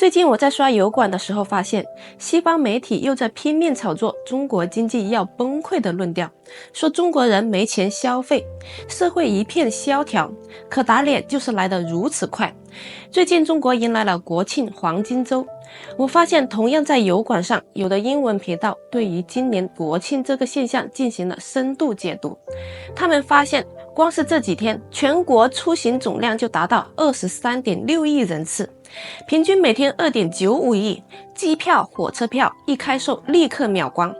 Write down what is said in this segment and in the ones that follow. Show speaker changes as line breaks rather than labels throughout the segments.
最近我在刷油管的时候发现，西方媒体又在拼命炒作中国经济要崩溃的论调，说中国人没钱消费，社会一片萧条，可打脸就是来得如此快。最近中国迎来了国庆黄金周，我发现同样在油管上，有的英文频道对于今年国庆这个现象进行了深度解读。他们发现光是这几天，全国出行总量就达到 23.6 亿人次，平均每天 2.95 亿，机票、火车票一开售立刻秒光，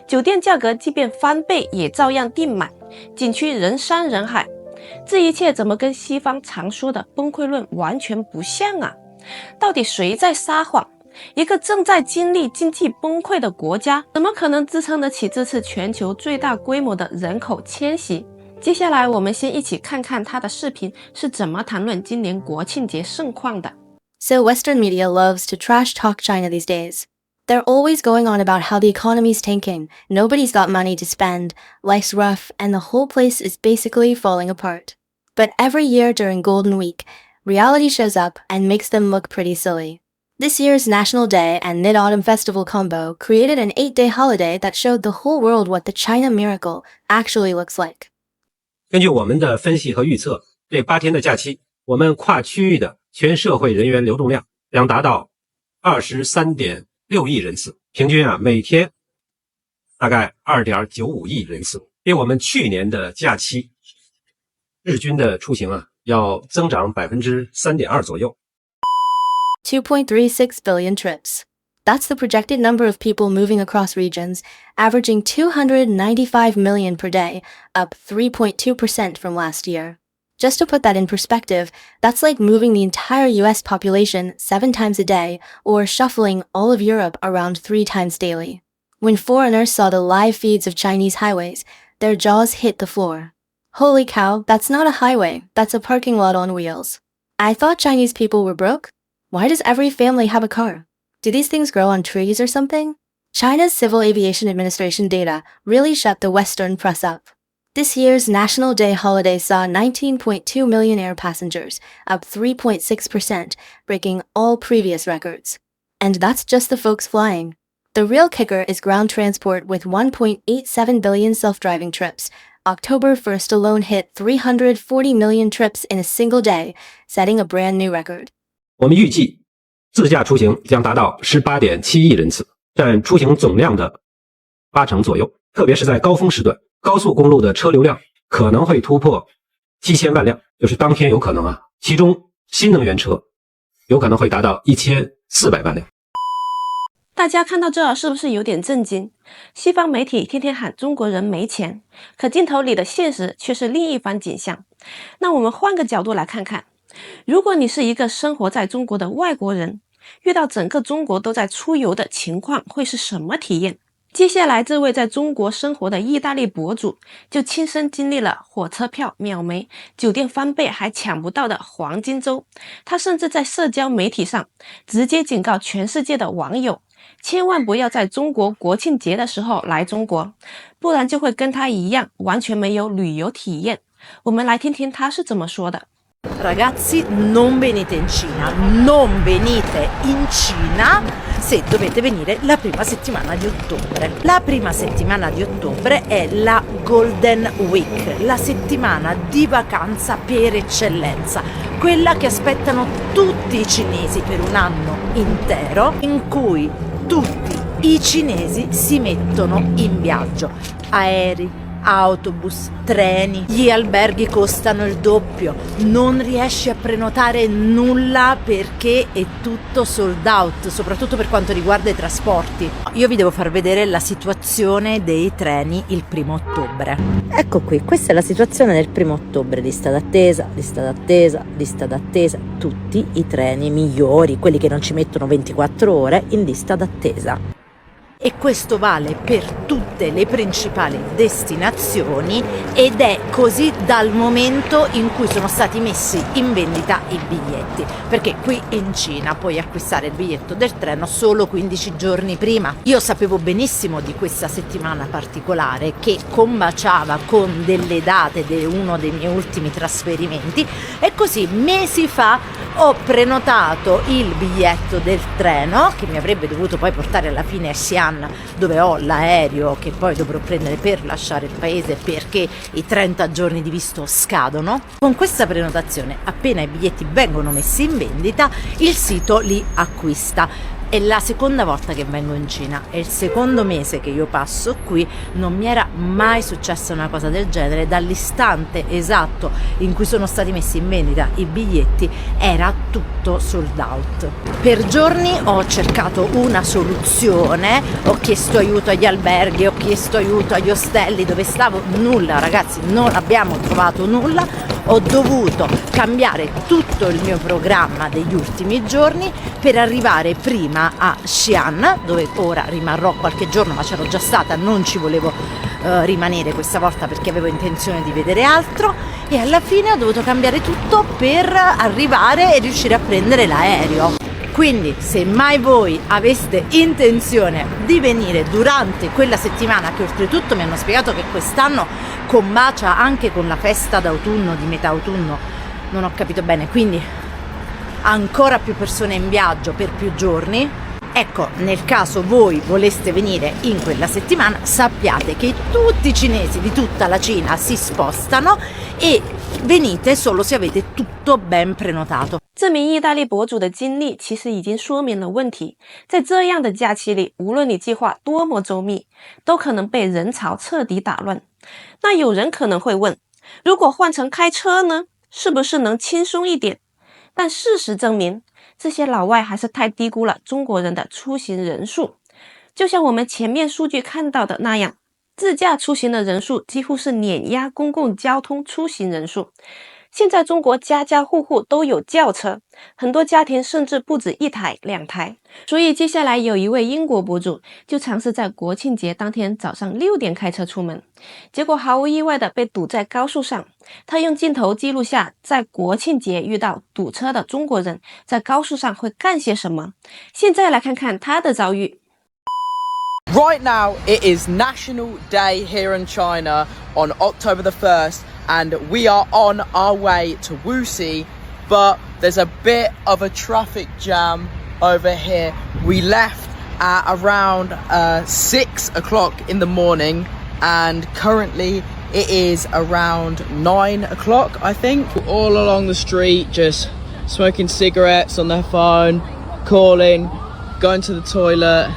酒店价格即便翻倍也照样订满，景区人山人海。这一切怎么跟西方常说的崩溃论完全不像啊？到底谁在撒谎？一个正在经历经济崩溃的国家，怎么可能支撑得起这次全球最大规模的人口迁徙？接下来我们先一起看看他的视频是怎么谈论今年国庆节盛况的。
So Western media loves to trash talk China these days. They're always going on about how the economy's tanking, nobody's got money to spend, life's rough, and the whole place is basically falling apart. But every year during Golden Week, reality shows up and makes them look pretty silly. This year's National Day and Mid-Autumn Festival combo created an 8-day holiday that showed the whole world what the China miracle actually looks like.
根据我们的分析和预测，这8天的假期，我们跨区域的全社会人员流动量将达到 23.6 亿人次，平均每天大概 2.95 亿人次，比我们去年的假期日均的出行要增长 3.2% 左右。
2.36 billion trips. That's the projected number of people moving across regions, averaging 295 million per day, up 3.2% from last year. Just to put that in perspective, that's like moving the entire US population 7 times a day, or shuffling all of Europe around 3 times daily. When foreigners saw the live feeds of Chinese highways, their jaws hit the floor. Holy cow, that's not a highway, that's a parking lot on wheels. I thought Chinese people were broke? Why does every family have a car? Do these things grow on trees or something? China's Civil Aviation Administration data really shut the Western press up. This year's National Day holiday saw 19.2 million air passengers, up 3.6%, breaking all previous records. And that's just the folks flying. The real kicker is ground transport with 1.87 billion self-driving trips. October 1st alone hit 340 million trips in a single day, setting a brand new record.
我们预计自驾出行将达到 18.7 亿人次，占出行总量的80%左右，特别是在高峰时段，高速公路的车流量可能会突破7000万辆，就是当天有可能其中新能源车有可能会达到1400万辆。
大家看到这儿是不是有点震惊？西方媒体天天喊中国人没钱，可镜头里的现实却是另一番景象。那我们换个角度来看看，如果你是一个生活在中国的外国人，遇到整个中国都在出游的情况会是什么体验？接下来这位在中国生活的意大利博主就亲身经历了火车票秒没、酒店翻倍还抢不到的黄金周。他甚至在社交媒体上直接警告全世界的网友，千万不要在中国国庆节的时候来中国，不然就会跟他一样完全没有旅游体验。我们来听听他是怎么说的。
Ragazzi, non venite in Cina, non venite in Cina se dovete venire la prima settimana di ottobre. La prima settimana di ottobre è la Golden Week, la settimana di vacanza per eccellenza, quella che aspettano tutti i cinesi per un anno intero, in cui tutti i cinesi si mettono in viaggio. Aerei, autobus, treni, gli alberghi costano il doppio, non riesci a prenotare nulla perché è tutto sold out, soprattutto per quanto riguarda i trasporti. Io vi devo far vedere la situazione dei treni il 1° ottobre. Ecco qui, questa è la situazione del 1° ottobre, lista d'attesa, lista d'attesa, lista d'attesa, tutti i treni migliori, quelli che non ci mettono 24 ore in lista d'attesa. E questo vale per tutte tutte le principali destinazioni ed è così dal momento in cui sono stati messi in vendita i biglietti, perché qui in Cina puoi acquistare il biglietto del treno solo 15 giorni prima. Io sapevo benissimo di questa settimana particolare che combaciava con delle date di uno dei miei ultimi trasferimenti e così mesi fa ho prenotato il biglietto del treno che mi avrebbe dovuto poi portare alla fine a Xi'an, dove ho l'aereo che poi dovrò prendere per lasciare il paese perché i 30 giorni di visto scadono. Con questa prenotazione, appena i biglietti vengono messi in vendita, il sito li acquista. È la seconda volta che vengo in Cina, è il secondo mese che io passo qui, non mi era mai successa una cosa del genere. Dall'istante esatto in cui sono stati messi in vendita i biglietti era tutto sold out. Per giorni ho cercato una soluzione, ho chiesto aiuto agli alberghi, ho chiesto aiuto agli ostelli dove stavo, nulla ragazzi, non abbiamo trovato nulla. Ho dovuto cambiare tutto il mio programma degli ultimi giorni per arrivare prima a Xi'an, dove ora rimarrò qualche giorno, ma c'ero già stata, non ci volevo rimanere questa volta perché avevo intenzione di vedere altro, e alla fine ho dovuto cambiare tutto per arrivare e riuscire a prendere l'aereo. Quindi se mai voi aveste intenzione di venire durante quella settimana, che oltretutto mi hanno spiegato che quest'anno combacia anche con la festa d'autunno, di metà autunno, non ho capito bene, quindi ancora più persone in viaggio per più giorni, ecco, nel caso voi voleste venire in quella settimana, sappiate che tutti i cinesi di tutta la Cina si spostano e venite solo se avete tutto ben prenotato.
这名意大利博主的经历其实已经说明了问题，在这样的假期里，无论你计划多么周密，都可能被人潮彻底打乱。那有人可能会问，如果换成开车呢，是不是能轻松一点？但事实证明，这些老外还是太低估了中国人的出行人数。就像我们前面数据看到的那样，自驾出行的人数几乎是碾压公共交通出行人数。现在中国家家户户都有轿车，很多家庭甚至不止一台两台。所以接下来有一位英国博主就尝试在国庆节当天早上6点开车出门，结果毫无意外的被堵在高速上。他用镜头记录下在国庆节遇到堵车的中国人在高速上会干些什么。现在来看看他的遭遇。
Right now, it is National Day here in China on October the 1st, and we are on our way to Wuxi, but there's a bit of a traffic jam over here. We left at around 6 o'clock in the morning, and currently it is around 9 o'clock, I think. All along the street, just smoking cigarettes on their phone, calling, going to the toilet.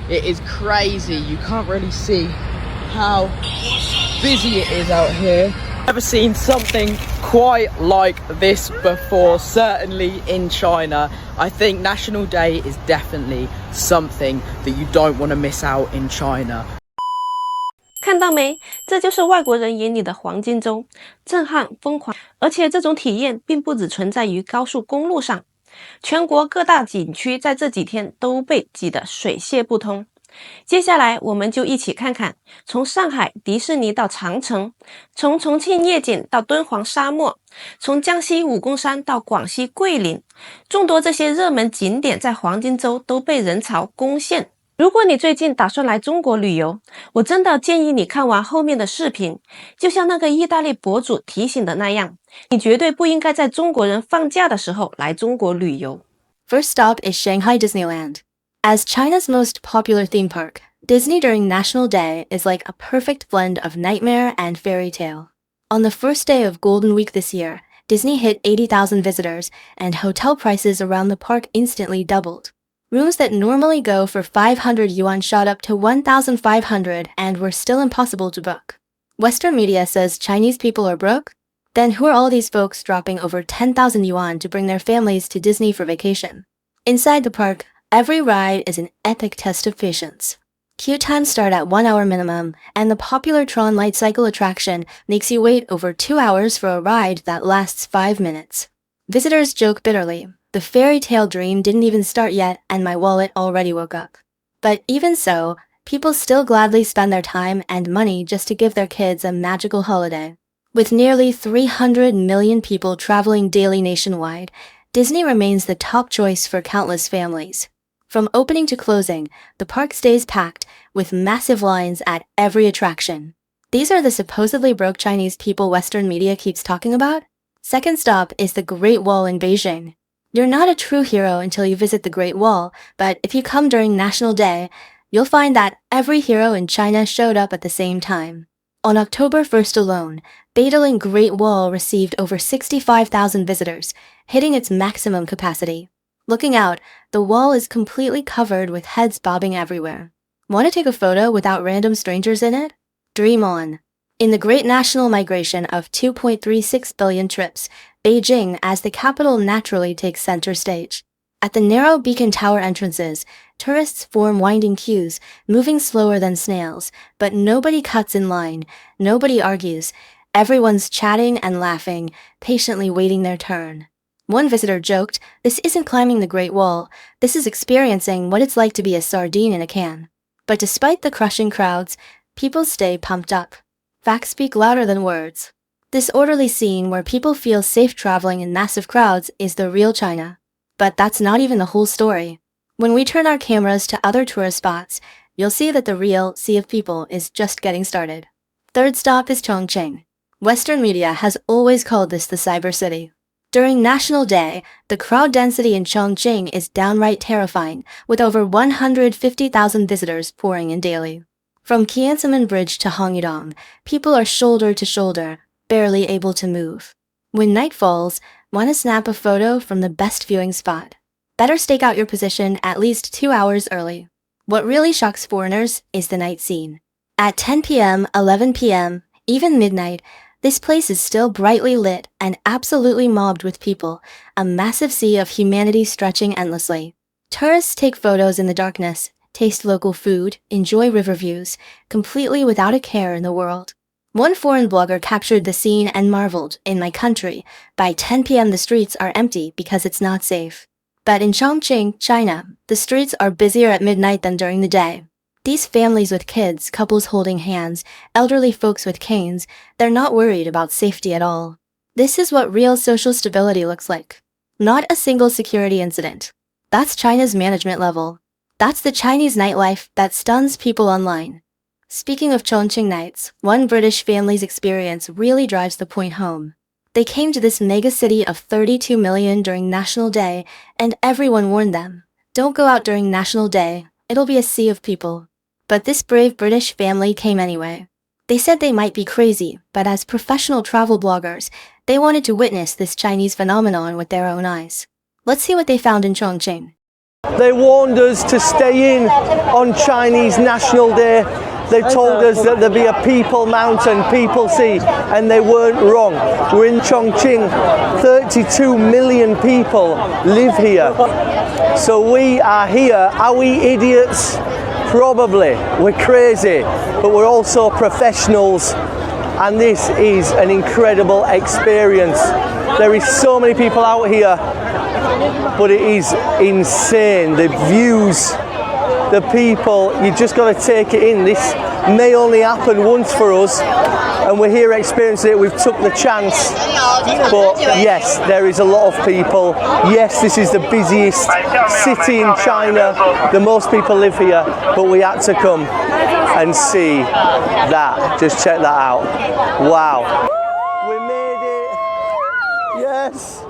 It is crazy. You can't really see how busy it is out here. Never seen something quite like this before, certainly in China. I think National Day is definitely something that you don't want to miss out in China.
看到没？这就是外国人眼里的黄金周，震撼、疯狂，而且这种体验并不只存在于高速公路上。全国各大景区在这几天都被挤得水泄不通。接下来我们就一起看看，从上海迪士尼到长城，从重庆夜景到敦煌沙漠，从江西武功山到广西桂林，众多这些热门景点在黄金周都被人潮攻陷。如果你最近打算来中国旅游，我真的建议你看完后面的视频，就像那个意大利博主提醒的那样，你绝对不应该在中国人放假的时候来中国旅游。
First stop is Shanghai Disneyland. As China's most popular theme park, Disney during National Day is like a perfect blend of nightmare and fairy tale. On the first day of Golden Week this year, Disney hit 80,000 visitors, and hotel prices around the park instantly doubled. Rooms that normally go for 500 yuan shot up to 1,500 and were still impossible to book. Western media says Chinese people are broke? Then who are all these folks dropping over 10,000 yuan to bring their families to Disney for vacation? Inside the park, every ride is an epic test of patience. Queue times start at 1 hour minimum, and the popular Tron Light Cycle attraction makes you wait over 2 hours for a ride that lasts 5 minutes. Visitors joke bitterly. The fairy tale dream didn't even start yet, and my wallet already woke up. But even so, people still gladly spend their time and money just to give their kids a magical holiday. With nearly 300 million people traveling daily nationwide, Disney remains the top choice for countless families. From opening to closing, the park stays packed, with massive lines at every attraction. These are the supposedly broke Chinese people Western media keeps talking about? Second stop is the Great Wall in Beijing. You're not a true hero until you visit the Great Wall, but if you come during National Day, you'll find that every hero in China showed up at the same time. On October 1st alone, Beijing Great Wall received over 65,000 visitors, hitting its maximum capacity. Looking out, the wall is completely covered with heads bobbing everywhere. Want to take a photo without random strangers in it? Dream on. In the great national migration of 2.36 billion trips, Beijing as the capital naturally takes center stage. At the narrow beacon tower entrances, tourists form winding queues, moving slower than snails, but nobody cuts in line, nobody argues. Everyone's chatting and laughing, patiently waiting their turn. One visitor joked, "This isn't climbing the Great Wall, this is experiencing what it's like to be a sardine in a can." But despite the crushing crowds, people stay pumped up. Facts speak louder than words. This orderly scene where people feel safe traveling in massive crowds is the real China. But that's not even the whole story. When we turn our cameras to other tourist spots, you'll see that the real sea of people is just getting started. Third stop is Chongqing. Western media has always called this the cyber city. During National Day, the crowd density in Chongqing is downright terrifying, with over 150,000 visitors pouring in daily. From Qianzimen Bridge to Hongdong, people are shoulder to shoulder, barely able to move. When night falls, want to snap a photo from the best viewing spot? Better stake out your position at least 2 hours early. What really shocks foreigners is the night scene. At 10 p.m., 11 p.m., even midnight, this place is still brightly lit and absolutely mobbed with people, a massive sea of humanity stretching endlessly. Tourists take photos in the darkness, taste local food, enjoy river views, completely without a care in the world. One foreign blogger captured the scene and marveled, "In my country, by 10 p.m. the streets are empty because it's not safe." But in Chongqing, China, the streets are busier at midnight than during the day. These families with kids, couples holding hands, elderly folks with canes, they're not worried about safety at all. This is what real social stability looks like. Not a single security incident. That's China's management level. That's the Chinese nightlife that stuns people online. Speaking of Chongqing nights, one British family's experience really drives the point home. They came to this mega city of 32 million during National Day, and everyone warned them, "Don't go out during National Day, it'll be a sea of people." But this brave British family came anyway. They said they might be crazy, but as professional travel bloggers, they wanted to witness this Chinese phenomenon with their own eyes. Let's see what they found in Chongqing.
They warned us to stay in on Chinese National Day. They told us that there'd be a people mountain, people sea, and they weren't wrong. We're in Chongqing. 32 million people live here. So we are here. Are we idiots? Probably. We're crazy, but we're also professionals. And this is an incredible experience. There is so many people out here, but it is insane. The views, the people, you just got to take it in. This may only happen once for us, and we're here experiencing it. We've took the chance, but yes, there is a lot of people. Yes, this is the busiest city in China. The most people live here, but we had to come and see that. Just check that out. Wow. We made it. Yes.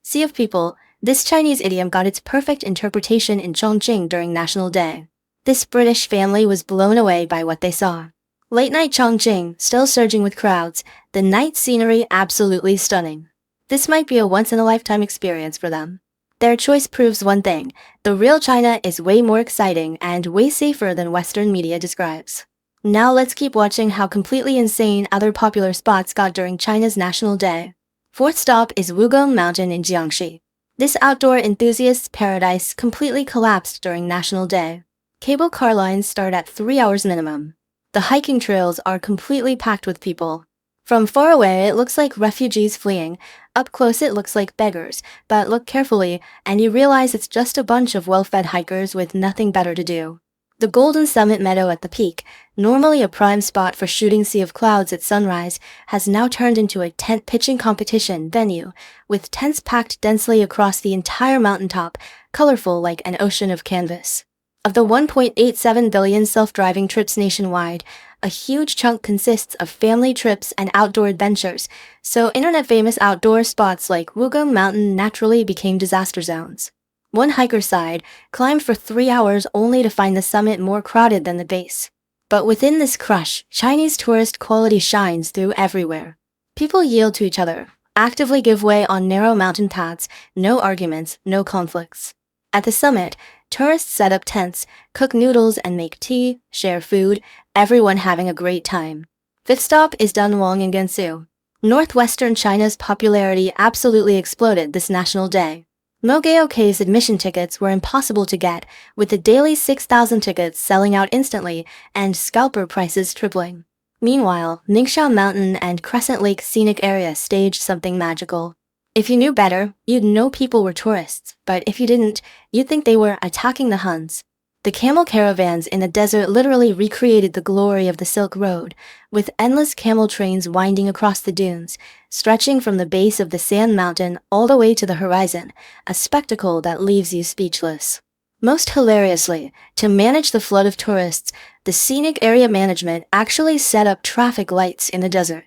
Sea of people, this Chinese idiom got its perfect interpretation in Chongqing during National Day. This British family was blown away by what they saw. Late night Chongqing, still surging with crowds, the night scenery absolutely stunning. This might be a once-in-a-lifetime experience for them. Their choice proves one thing: the real China is way more exciting and way safer than Western media describes. Now let's keep watching how completely insane other popular spots got during China's National Day. Fourth stop is Wugong Mountain in Jiangxi. This outdoor enthusiast's paradise completely collapsed during National Day. Cable car lines start at 3 hours minimum. The hiking trails are completely packed with people. From far away, it looks like refugees fleeing. Up close, it looks like beggars. But look carefully, and you realize it's just a bunch of well-fed hikers with nothing better to do. The Golden Summit Meadow at the peak, normally a prime spot for shooting sea of clouds at sunrise, has now turned into a tent pitching competition venue, with tents packed densely across the entire mountaintop, colorful like an ocean of canvas. Of the 1.87 billion self-driving trips nationwide, a huge chunk consists of family trips and outdoor adventures, so internet-famous outdoor spots like Wugong Mountain naturally became disaster zones. One hiker sighed, climbed for 3 hours only to find the summit more crowded than the base. But within this crush, Chinese tourist quality shines through everywhere. People yield to each other, actively give way on narrow mountain paths, no arguments, no conflicts. At the summit, tourists set up tents, cook noodles and make tea, share food, everyone having a great time. Fifth stop is Dunhuang in Gansu. Northwestern China's popularity absolutely exploded this national day. Mogao Cave's admission tickets were impossible to get, with the daily 6,000 tickets selling out instantly and scalper prices tripling. Meanwhile, Ningxiao Mountain and Crescent Lake scenic area staged something magical. If you knew better, you'd know people were tourists, but if you didn't, you'd think they were attacking the Huns. The camel caravans in the desert literally recreated the glory of the Silk Road, with endless camel trains winding across the dunes, stretching from the base of the Sand Mountain all the way to the horizon, a spectacle that leaves you speechless. Most hilariously, to manage the flood of tourists, the scenic area management actually set up traffic lights in the desert.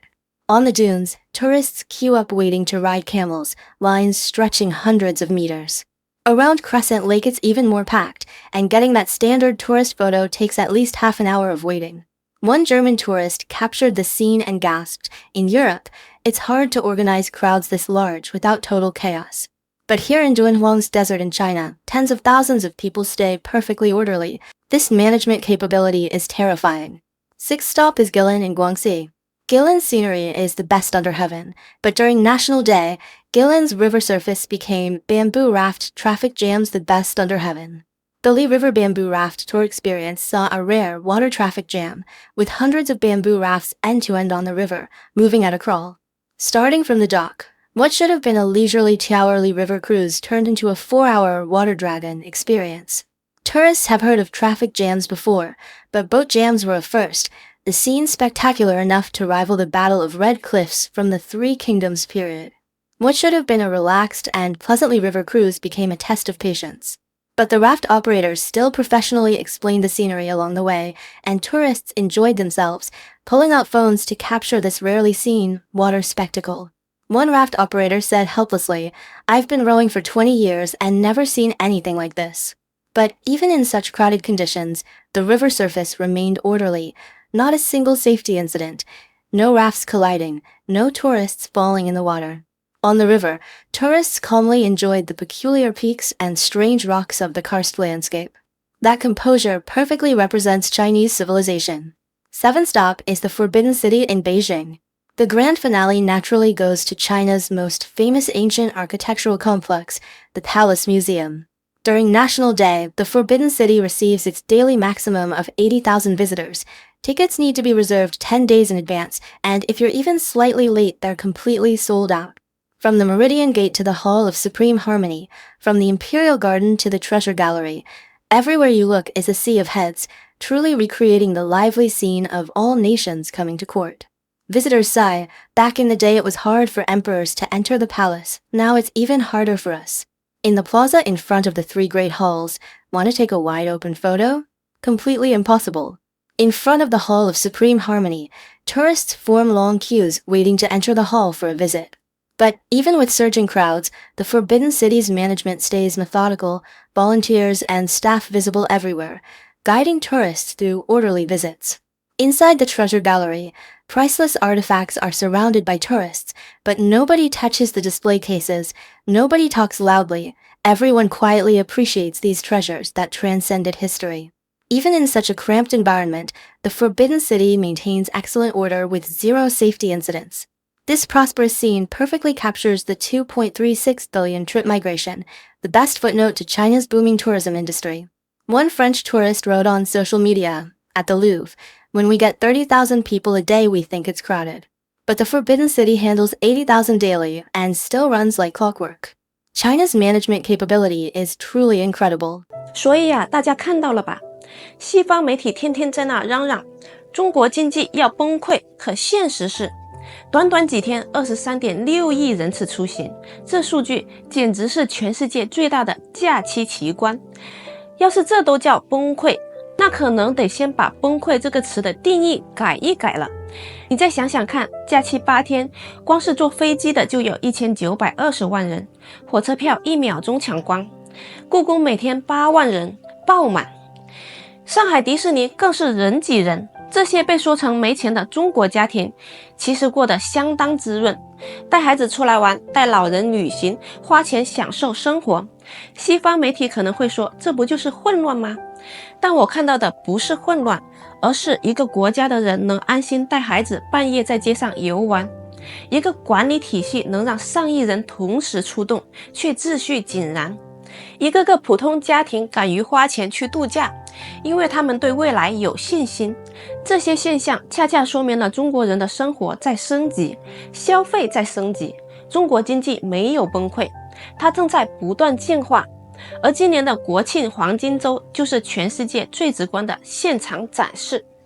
On the dunes, tourists queue up waiting to ride camels, lines stretching hundreds of meters. Around Crescent Lake it's even more packed, and getting that standard tourist photo takes at least half an hour of waiting. One German tourist captured the scene and gasped, "In Europe, it's hard to organize crowds this large without total chaos. But here in Dunhuang's desert in China, tens of thousands of people stay perfectly orderly. This management capability is terrifying." Sixth stop is Guilin in Guangxi. Guilin's scenery is the best under heaven, but during National Day, Guilin's river surface became bamboo raft traffic jams the best under heaven. The Li River Bamboo Raft Tour experience saw a rare water traffic jam, with hundreds of bamboo rafts end-to-end on the river, moving at a crawl. Starting from the dock, what should have been a leisurely 2-hourly river cruise turned into a 4-hour water dragon experience. Tourists have heard of traffic jams before, but boat jams were a first, the scene spectacular enough to rival the Battle of Red Cliffs from the Three Kingdoms period. What should have been a relaxed and pleasantly river cruise became a test of patience. But the raft operators still professionally explained the scenery along the way, and tourists enjoyed themselves, pulling out phones to capture this rarely seen water spectacle. One raft operator said helplessly, "I've been rowing for 20 years and never seen anything like this." But even in such crowded conditions, the river surface remained orderly. Not a single safety incident, no rafts colliding, no tourists falling in the water. On the river, tourists calmly enjoyed the peculiar peaks and strange rocks of the karst landscape. That composure perfectly represents Chinese civilization. Seventh stop is the Forbidden City in Beijing. The grand finale naturally goes to China's most famous ancient architectural complex, the Palace Museum. During National Day, the Forbidden City receives its daily maximum of 80,000 visitors. Tickets need to be reserved 10 days in advance, and if you're even slightly late, they're completely sold out. From the Meridian Gate to the Hall of Supreme Harmony, from the Imperial Garden to the Treasure Gallery, everywhere you look is a sea of heads, truly recreating the lively scene of all nations coming to court. Visitors sigh, "Back in the day it was hard for emperors to enter the palace, now it's even harder for us." In the plaza in front of the three great halls, want to take a wide-open photo? Completely impossible. In front of the Hall of Supreme Harmony, tourists form long queues waiting to enter the hall for a visit. But even with surging crowds, the Forbidden City's management stays methodical, volunteers and staff visible everywhere, guiding tourists through orderly visits. Inside the Treasure Gallery, priceless artifacts are surrounded by tourists, but nobody touches the display cases, nobody talks loudly, everyone quietly appreciates these treasures that transcended history. Even in such a cramped environment, the Forbidden City maintains excellent order with zero safety incidents. This prosperous scene perfectly captures the 2.36 billion trip migration, the best footnote to China's booming tourism industry. One French tourist wrote on social media, "At the Louvre, when we get 30,000 people a day, we think it's crowded. But the Forbidden City handles 80,000 daily and still runs like clockwork." China's management capability is truly incredible.
所以大家看到了吧？西方媒体天天在那嚷嚷中国经济要崩溃，可现实是短短几天 23.6 亿人次出行，这数据简直是全世界最大的假期奇观。要是这都叫崩溃，那可能得先把崩溃这个词的定义改一改了。你再想想看，假期8天，光是坐飞机的就有1920万人，火车票1秒钟抢光，故宫每天8万人爆满，上海迪士尼更是人挤人。这些被说成没钱的中国家庭，其实过得相当滋润，带孩子出来玩，带老人旅行，花钱享受生活。西方媒体可能会说，这不就是混乱吗？但我看到的不是混乱，而是一个国家的人能安心带孩子半夜在街上游玩，一个管理体系能让上亿人同时出动，却秩序井然，一个个普通家庭敢于花钱去度假，因为他们对未来有信心。这些现象恰恰说明了中国人的生活在升级，消费在升级，中国经济没有崩溃，它正在不断进化。而今年的国庆黄金周就是全世界最直观的现场展示。